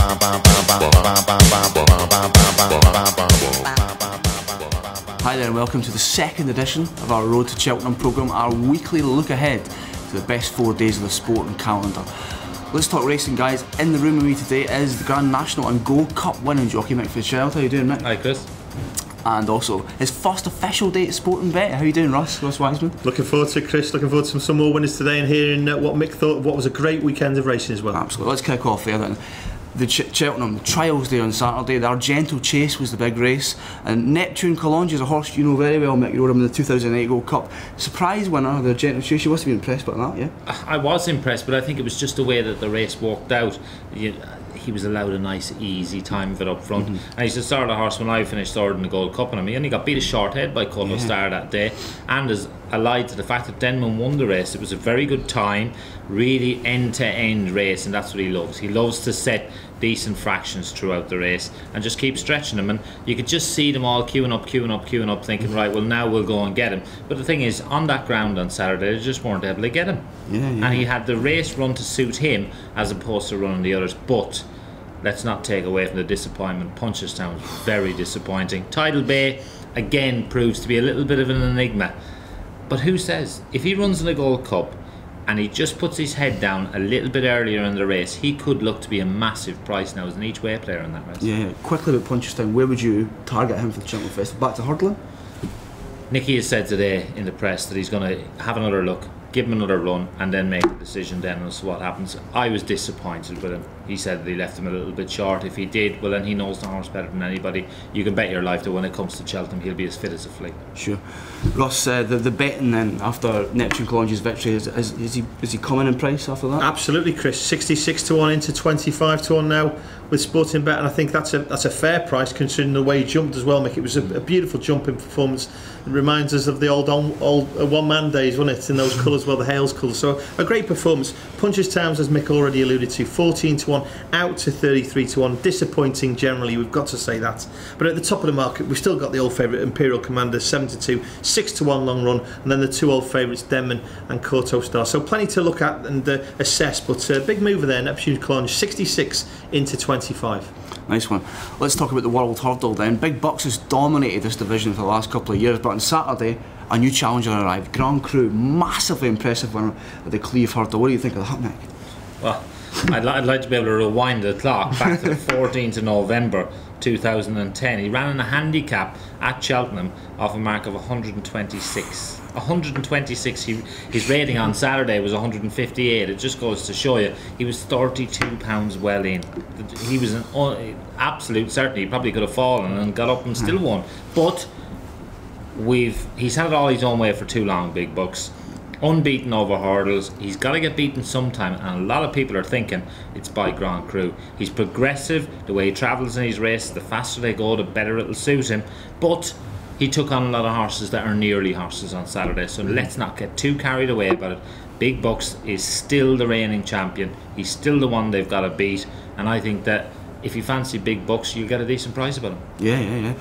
Hi there and welcome to the second edition of our Road to Cheltenham programme, our weekly look ahead to the best 4 days of the sporting calendar. Let's talk racing, guys. In the room with me today is the Grand National and Gold Cup winning jockey Mick Fitzgerald. How you doing, Mick? Hi, Chris. And also his first official day at Sporting Bet. How you doing, Ross Wiseman? Looking forward to it, Chris. Looking forward to some more winners today and hearing what Mick thought of what was a great weekend of racing as well. Absolutely. Let's kick off there then. The Cheltenham trials day on Saturday. The Argento Chase was the big race, and Neptune Colonge is a horse you know very well, Mick. You rode him in the 2008 Gold Cup. Surprise winner of the Argento Chase. You must have been impressed by that, yeah? I was impressed, but I think it was just the way that the race worked out. He was allowed a nice easy time of it up front, and he's the sort of horse. When I finished third in the Gold Cup, and he only got beat a short head by Cutler Star that day, and as allied to the fact that Denman won the race, it was a very good time, really end-to-end race, and that's what he loves. He loves to set decent fractions throughout the race and just keep stretching them, and you could just see them all queuing up, thinking, right, well, now we'll go and get him. But the thing is, on that ground on Saturday, they just weren't able to get him. And he had the race run to suit him as opposed to running the others. But let's not take away from the disappointment. Punchestown was very disappointing. Tidal Bay again proves to be a little bit of an enigma, but who says if he runs in the Gold Cup and he just puts his head down a little bit earlier in the race, he could look to be a massive price now as an each way player in that race. Yeah. Quickly about Punchestown, where would you target him for the Cheltenham Festival? Back to hurdling? Nicky has said today in the press that he's going to have another look, give him another run, and then make a decision then as to what happens. I was disappointed with him. He said that he left him a little bit short. If he did, well, then he knows the horse better than anybody. You can bet your life that when it comes to Cheltenham, he'll be as fit as a flea. Sure. Ross, the betting then after Neptune Colonge's victory, is he coming in price after that? Absolutely, Chris. 66 to 1 into 25 to 1 now with Sporting Bet, and I think that's a fair price considering the way he jumped as well, Mick. It was a beautiful jumping performance. It reminds us of the old one-man days, wasn't it, in those colours, well, the Hales colours. So a great performance. Punchestown, as Mick already alluded to, 14 to 1 out to 33 to 1. Disappointing generally, we've got to say that. But at the top of the market, we've still got the old favourite Imperial Commander, 7 to 2, 6 to 1 long run, and then the two old favourites, Denman and Corto Star. So plenty to look at and assess, but big mover there, Neptune Colonge, 66 into 25. Nice one. Let's talk about the World Hurdle then. Big Bucks has dominated this division for the last couple of years, but on Saturday a new challenger arrived. Grand Cru, massively impressive winner at the Cleve Hurdle. What do you think of that, Mick? Well, I'd like to be able to rewind the clock back to the 14th of November 2010. He ran in a handicap at Cheltenham off a mark of 126. 126. His rating on Saturday was 158. It just goes to show you he was 32 pounds well in. He was an absolute certainty. He probably could have fallen and got up and still won. But he's had it all his own way for too long, Big Bucks. Unbeaten over hurdles. He's got to get beaten sometime, and a lot of people are thinking it's by Grand Cru. He's progressive. The way he travels in his races, the faster they go, the better it'll suit him. But he took on a lot of horses that are nearly horses on Saturday, so let's not get too carried away about it. Big Bucks is still the reigning champion. He's still the one they've got to beat, and I think that if you fancy Big Bucks, you'll get a decent price about him. Yeah.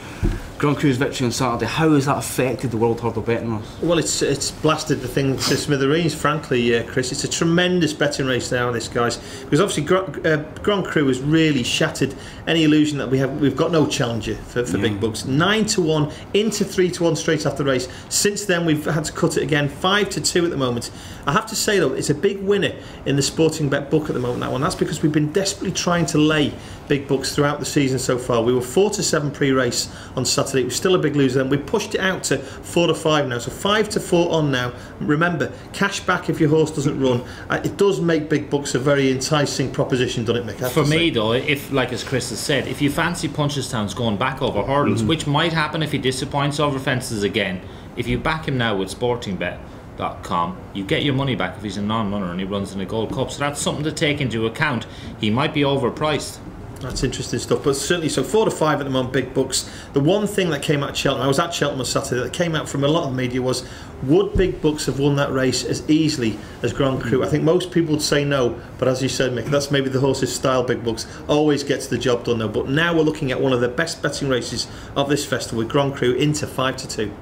Grand Cru's victory on Saturday, how has that affected the World Hurdle betting, Ross? Well, it's blasted the thing to smithereens, frankly, Chris. It's a tremendous betting race now, this, guys, because obviously Grand Cru has really shattered any illusion that we've got no challenger for Big Bucks. 9 to 1 into 3 to 1 straight after the race. Since then, we've had to cut it again, 5 to 2 at the moment. I have to say though, it's a big winner in the Sporting Bet book at the moment, that one. That's because we've been desperately trying to lay Big Bucks throughout the season so far. We were 4 to 7 pre-race on Saturday. It was still a big loser then. We pushed it out to 4 to 5 now, so 5 to 4 on now. Remember, cash back if your horse doesn't run. It does make Big Bucks a very enticing proposition, doesn't it, Mick? For me though, if, like as Chris has said, if you fancy Punchestown's going back over hurdles, which might happen if he disappoints over fences again, if you back him now with sportingbet.com, you get your money back if he's a non-runner and he runs in a Gold Cup. So that's something to take into account. He might be overpriced. That's interesting stuff, but certainly, so 4 to 5 at the moment, Big Bucks. The one thing that came out of Cheltenham, I was at Cheltenham on Saturday, that came out from a lot of the media was, would Big Bucks have won that race as easily as Grand Cru? I think most people would say no, but as you said, Mick, that's maybe the horse's style. Big Bucks always gets the job done though. But now we're looking at one of the best betting races of this festival with Grand Cru into 5 to 2.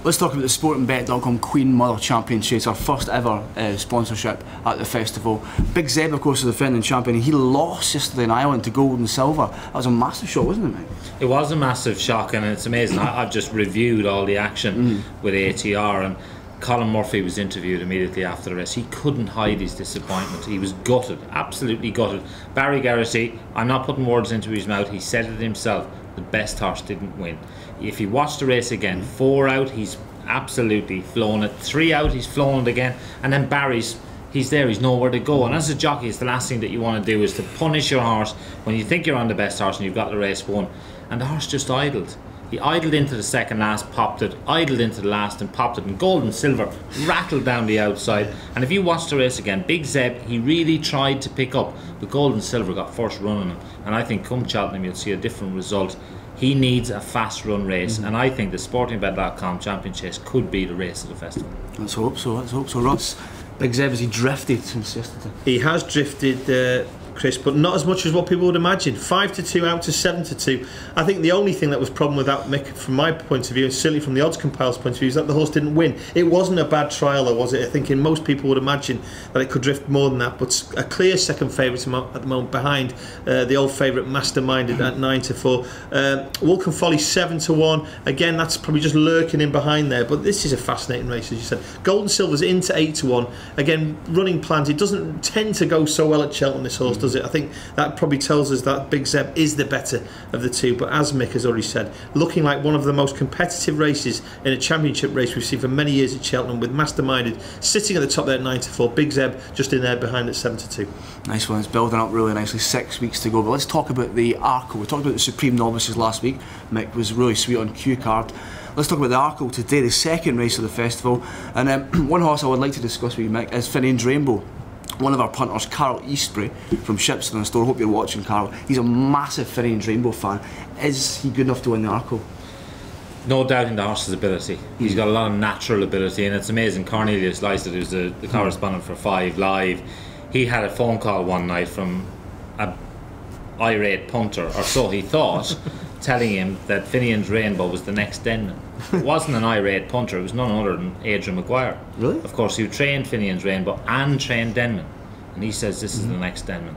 Let's talk about the SportingBet.com Queen Mother Champion Chase, our first ever sponsorship at the festival. Big Zeb, of course, is the defending champion. He lost yesterday in Ireland to gold and silver. That was a massive shock, wasn't it, mate? It was a massive shock, and it's amazing. I've just reviewed all the action with ATR, and Colin Murphy was interviewed immediately after the race. He couldn't hide his disappointment. He was gutted, absolutely gutted. Barry Geraghty, I'm not putting words into his mouth, he said it himself, the best horse didn't win. If you watch the race again, 4 out, he's absolutely flown it. 3 out, he's flown it again. And then Barry's, he's there, he's nowhere to go. And as a jockey, it's the last thing that you want to do is to punish your horse when you think you're on the best horse and you've got the race won. And the horse just idled. He idled into the second last, popped it, idled into the last and popped it, and gold and silver rattled down the outside. And if you watch the race again, Big Zeb, he really tried to pick up, but gold and silver got first run on him. And I think come Cheltenham you'll see a different result. He needs a fast run race, and I think the SportingBet.com Champion Chase could be the race of the festival. Let's hope so, Ross. Big Zeb, has he drifted since yesterday? He has drifted, Chris, but not as much as what people would imagine. 5-2 out to 7-2. I think the only thing that was problem with that, Mick, from my point of view, and certainly from the odds compiler's point of view, is that the horse didn't win. It wasn't a bad trial, though, was it? I think most people would imagine that it could drift more than that, but a clear second favourite at the moment behind the old favourite Masterminded at 9-4. Walk and Folly 7-1. Again, that's probably just lurking in behind there, but this is a fascinating race, as you said. Gold and Silver's into 8-1. Again, running plans. It doesn't tend to go so well at Cheltenham, this horse, does it? I think that probably tells us that Big Zeb is the better of the two, but as Mick has already said, looking like one of the most competitive races in a championship race we've seen for many years at Cheltenham, with Masterminded sitting at the top there at 9-4, Big Zeb just in there behind at 7-2. Nice one, it's building up really nicely, 6 weeks to go. But let's talk about the Arkle. We talked about the Supreme Novices last week. Mick was really sweet on Q card. Let's talk about the Arkle today, the second race of the festival. And one horse I would like to discuss with you, Mick, is Finian's Rainbow. One of our punters, Carl Eastbury from Shipston and Store. Hope you're watching, Carl. He's a massive Finian's Rainbow fan. Is he good enough to win the Arkle? No doubting the horse's ability. He's got a lot of natural ability, and it's amazing. Cornelius Lysett, who's the correspondent for 5 Live, he had a phone call one night from a irate punter, or so he thought, telling him that Finian's Rainbow was the next Denman. It wasn't an irate punter, it was none other than Adrian Maguire. Really? Of course, who trained Finian's Rainbow and trained Denman. And he says this is the next Denman.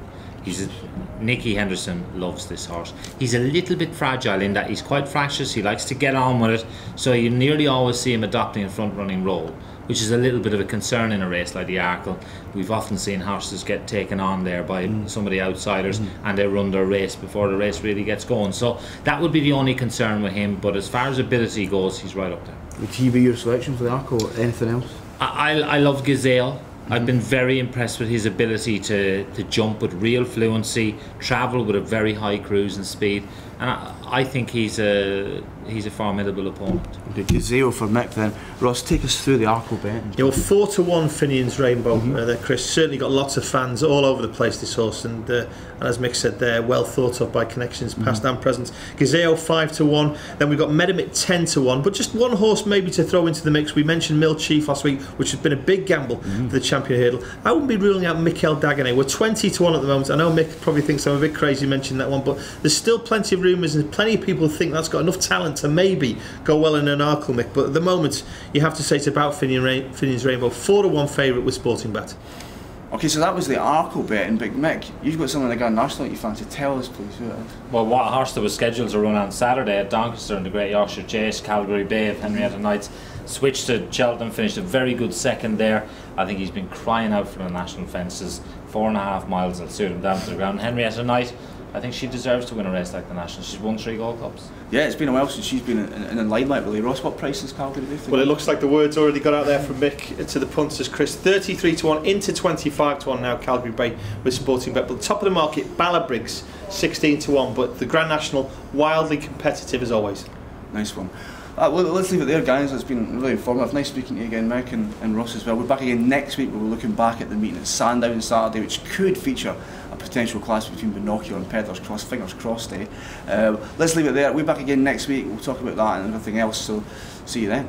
Nicky Henderson loves this horse. He's a little bit fragile in that he's quite fractious, he likes to get on with it, so you nearly always see him adopting a front running role, which is a little bit of a concern in a race like the Arkle. We've often seen horses get taken on there by some of the outsiders and they run their race before the race really gets going. So that would be the only concern with him, but as far as ability goes, he's right up there. Would he be your selection for the Arkle or anything else? I love Gazelle. I've been very impressed with his ability to jump with real fluency, travel with a very high cruise and speed, and I think he's a formidable opponent. Okay, Gazelle for Mick then. Ross, take us through the Arkle bet. Yeah, well, 4-1 Finian's Rainbow there, Chris. Certainly got lots of fans all over the place, this horse, and as Mick said there, well thought of by connections past and present. Gazelle 5-1. Then we've got Medamit 10-1, but just one horse maybe to throw into the mix. We mentioned Mill Chief last week, which has been a big gamble for the champion hurdle. I wouldn't be ruling out Mikel Dagonet. We're 20-1 at the moment. I know Mick probably thinks I'm a bit crazy mentioning that one, but there's still plenty of rumours and plenty of people think that's got enough talent to maybe go well in an Arkle, Mick. But at the moment, you have to say it's about Finian's Rainbow. 4-1 favourite with SportingBet. Okay, so that was the Arkle bet, and Big Mick, you've got something like a national that you fancy. Tell us, please, who it is. Well, what horse that was scheduled to run on Saturday at Doncaster in the Great Yorkshire Chase, Calgary Bay of Henrietta Knights, switched to Cheltenham, finished a very good second there. I think he's been crying out for the national fences. 4.5 miles will suit him down to the ground. Henrietta Knight, I think she deserves to win a race like the National. She's won 3 Gold Cups. Yeah, it's been a while since she's been in the limelight, really. Ross, what price is Calgary Bay? Well, it looks like the word's already got out there from Mick to the punters, Chris. 33-1 into 25-1 now, Calgary Bay with SportingBet. But top of the market, Ballabriggs 16-1. But the Grand National, wildly competitive as always. Nice one. Well, let's leave it there, guys. It's been really informative. Nice speaking to you again, Mick, and Ross as well. We're back again next week. We're looking back at the meeting at Sandown Saturday, which could feature a potential clash between Binocular and Pedlar's Cross. Fingers crossed, eh? Let's leave it there. We're back again next week. We'll talk about that and everything else. So, see you then.